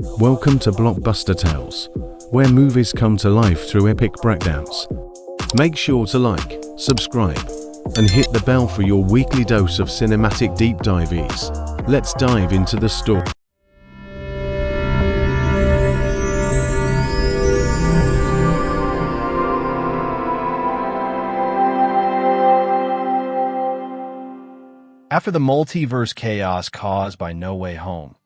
Welcome to Blockbuster Tales, where movies come to life through epic breakdowns. Make sure to like, subscribe, and hit the bell for your weekly dose of cinematic deep dives. Let's dive into the story. After the multiverse chaos caused by No Way Home,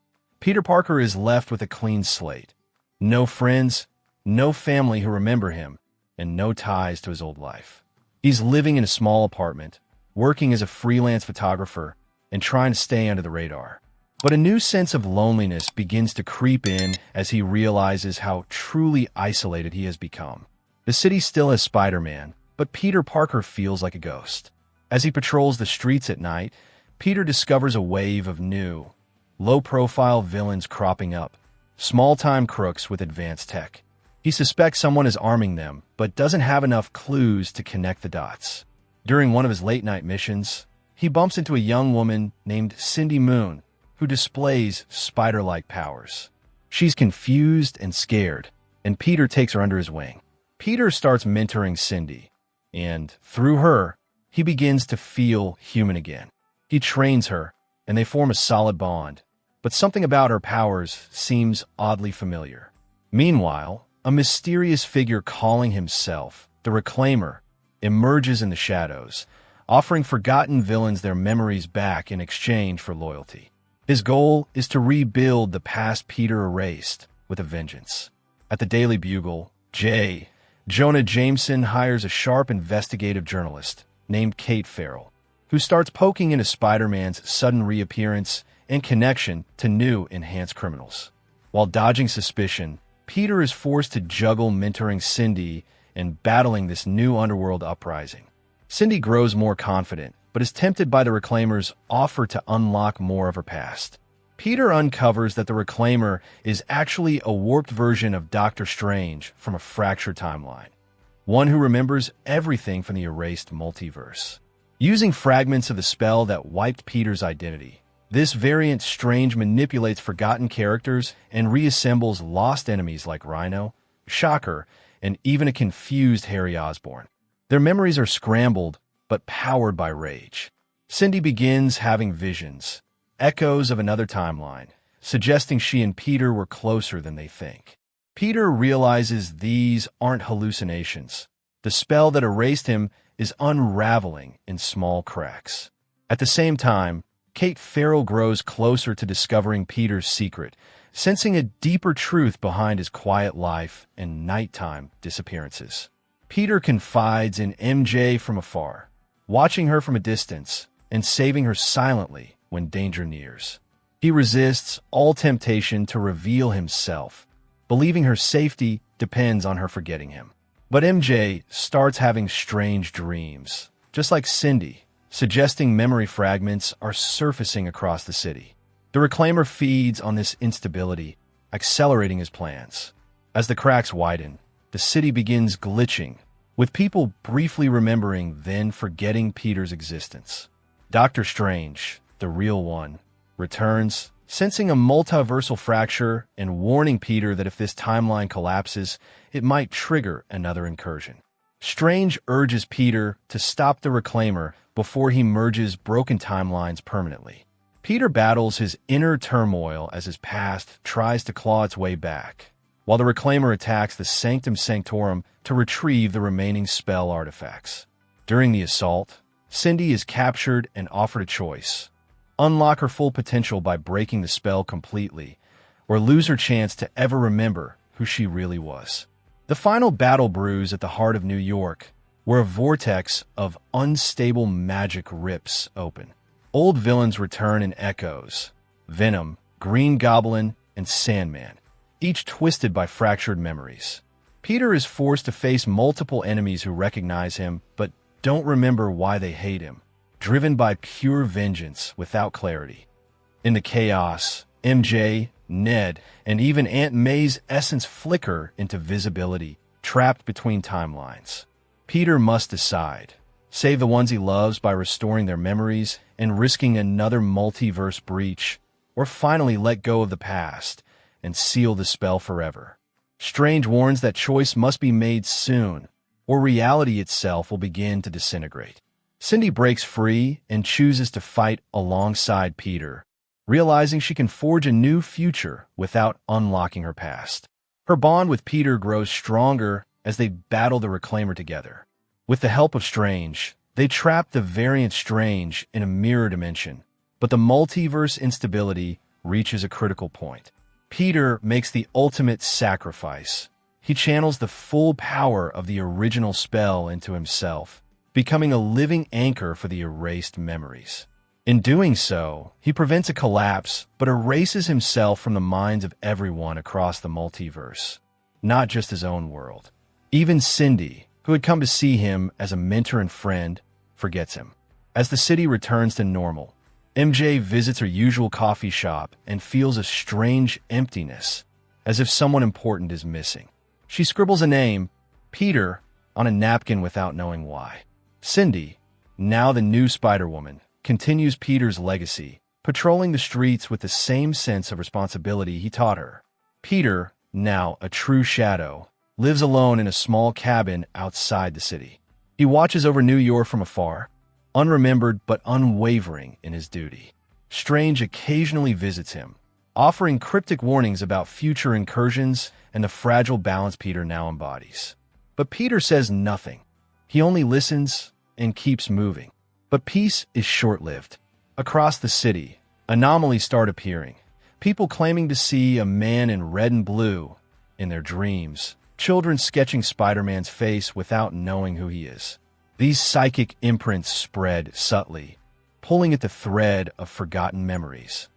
Peter Parker is left with a clean slate. No friends, no family who remember him, and no ties to his old life. He's living in a small apartment, working as a freelance photographer, and trying to stay under the radar. But a new sense of loneliness begins to creep in as he realizes how truly isolated he has become. The city still has Spider-Man, but Peter Parker feels like a ghost. As he patrols the streets at night, Peter discovers a wave of new, low-profile villains cropping up, small-time crooks with advanced tech. He suspects someone is arming them, but doesn't have enough clues to connect the dots. During one of his late-night missions, he bumps into a young woman named Cindy Moon, who displays spider-like powers. She's confused and scared, and Peter takes her under his wing. Peter starts mentoring Cindy, and through her, he begins to feel human again. He trains her, and they form a solid bond, but something about her powers seems oddly familiar. Meanwhile, a mysterious figure calling himself the Reclaimer emerges in the shadows, offering forgotten villains their memories back in exchange for loyalty. His goal is to rebuild the past Peter erased with a vengeance. At the Daily Bugle, Jonah Jameson hires a sharp investigative journalist named Kate Farrell, who starts poking into Spider-Man's sudden reappearance and connection to new enhanced criminals. While dodging suspicion, Peter is forced to juggle mentoring Cindy and battling this new underworld uprising. Cindy grows more confident, but is tempted by the Reclaimer's offer to unlock more of her past. Peter uncovers that the Reclaimer is actually a warped version of Doctor Strange from a fractured timeline, one who remembers everything from the erased multiverse. Using fragments of the spell that wiped Peter's identity, this variant Strange manipulates forgotten characters and reassembles lost enemies like Rhino, Shocker, and even a confused Harry Osborn. Their memories are scrambled, but powered by rage. Cindy begins having visions, echoes of another timeline, suggesting she and Peter were closer than they think. Peter realizes these aren't hallucinations. The spell that erased him is unraveling in small cracks. At the same time, Kate Farrell grows closer to discovering Peter's secret, sensing a deeper truth behind his quiet life and nighttime disappearances. Peter confides in MJ from afar, watching her from a distance and saving her silently when danger nears. He resists all temptation to reveal himself, believing her safety depends on her forgetting him. But MJ starts having strange dreams, just like Cindy, suggesting memory fragments are surfacing across the city. The Reclaimer feeds on this instability, accelerating his plans. As the cracks widen, the city begins glitching, with people briefly remembering then forgetting Peter's existence. Doctor Strange, the real one, returns, sensing a multiversal fracture and warning Peter that if this timeline collapses, it might trigger another incursion. Strange urges Peter to stop the Reclaimer before he merges broken timelines permanently. Peter battles his inner turmoil as his past tries to claw its way back, while the Reclaimer attacks the Sanctum Sanctorum to retrieve the remaining spell artifacts. During the assault, Cindy is captured and offered a choice: unlock her full potential by breaking the spell completely, or lose her chance to ever remember who she really was. The final battle brews at the heart of New York, where a vortex of unstable magic rips open. Old villains return in echoes: Venom, Green Goblin, and Sandman, each twisted by fractured memories. Peter is forced to face multiple enemies who recognize him but don't remember why they hate him, driven by pure vengeance without clarity. In the chaos, MJ, Ned, and even Aunt May's essence flicker into visibility, trapped between timelines. Peter must decide: save the ones he loves by restoring their memories and risking another multiverse breach, or finally let go of the past and seal the spell forever. Strange warns that choice must be made soon, or reality itself will begin to disintegrate. Cindy breaks free and chooses to fight alongside Peter, realizing she can forge a new future without unlocking her past. Her bond with Peter grows stronger as they battle the Reclaimer together. With the help of Strange, they trap the variant Strange in a mirror dimension, but the multiverse instability reaches a critical point. Peter makes the ultimate sacrifice. He channels the full power of the original spell into himself, becoming a living anchor for the erased memories. In doing so, he prevents a collapse, but erases himself from the minds of everyone across the multiverse, not just his own world. Even Cindy, who had come to see him as a mentor and friend, forgets him. As the city returns to normal, MJ visits her usual coffee shop and feels a strange emptiness, as if someone important is missing. She scribbles a name, Peter, on a napkin without knowing why. Cindy, now the new Spider-Woman, continues Peter's legacy, patrolling the streets with the same sense of responsibility he taught her. Peter, now a true shadow, lives alone in a small cabin outside the city. He watches over New York from afar, unremembered but unwavering in his duty. Strange occasionally visits him, offering cryptic warnings about future incursions and the fragile balance Peter now embodies. But Peter says nothing. He only listens and keeps moving. But peace is short-lived. Across the city, anomalies start appearing. People claiming to see a man in red and blue in their dreams. Children sketching Spider-Man's face without knowing who he is. These psychic imprints spread subtly, pulling at the thread of forgotten memories.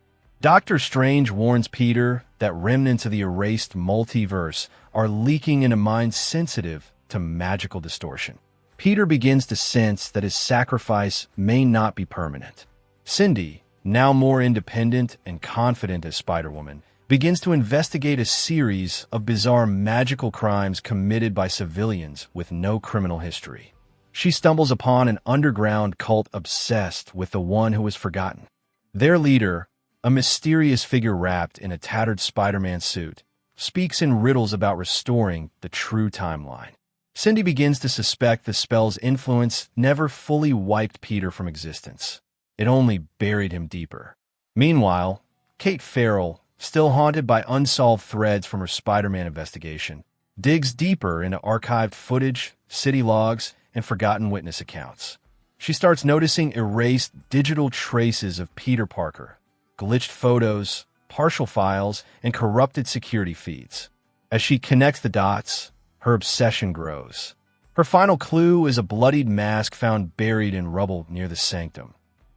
Doctor Strange warns Peter that remnants of the erased multiverse are leaking into minds sensitive to magical distortion. Peter begins to sense that his sacrifice may not be permanent. Cindy, now more independent and confident as Spider-Woman, begins to investigate a series of bizarre magical crimes committed by civilians with no criminal history. She stumbles upon an underground cult obsessed with the one who was forgotten. Their leader, a mysterious figure wrapped in a tattered Spider-Man suit, speaks in riddles about restoring the true timeline. Cindy begins to suspect the spell's influence never fully wiped Peter from existence. It only buried him deeper. Meanwhile, Kate Farrell, still haunted by unsolved threads from her Spider-Man investigation, digs deeper into archived footage, city logs, and forgotten witness accounts. She starts noticing erased digital traces of Peter Parker, glitched photos, partial files, and corrupted security feeds. As she connects the dots, her obsession grows. Her final clue is a bloodied mask found buried in rubble near the sanctum,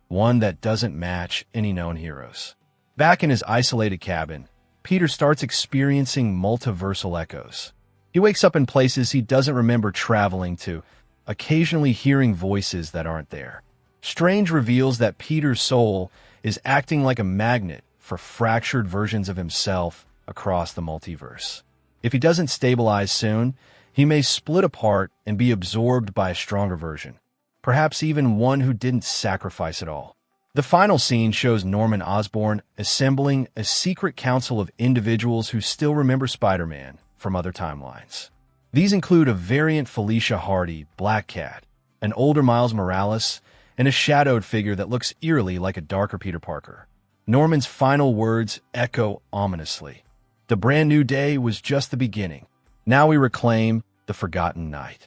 one that doesn't match any known heroes. Back in his isolated cabin, Peter starts experiencing multiversal echoes. He wakes up in places he doesn't remember traveling to, occasionally hearing voices that aren't there. Strange reveals that Peter's soul is acting like a magnet for fractured versions of himself across the multiverse. If he doesn't stabilize soon, he may split apart and be absorbed by a stronger version, perhaps even one who didn't sacrifice it all. The final scene shows Norman Osborn assembling a secret council of individuals who still remember Spider-Man from other timelines. These include a variant Felicia Hardy, Black Cat, an older Miles Morales, and a shadowed figure that looks eerily like a darker Peter Parker. Norman's final words echo ominously. The brand new day was just the beginning. Now we reclaim the forgotten night.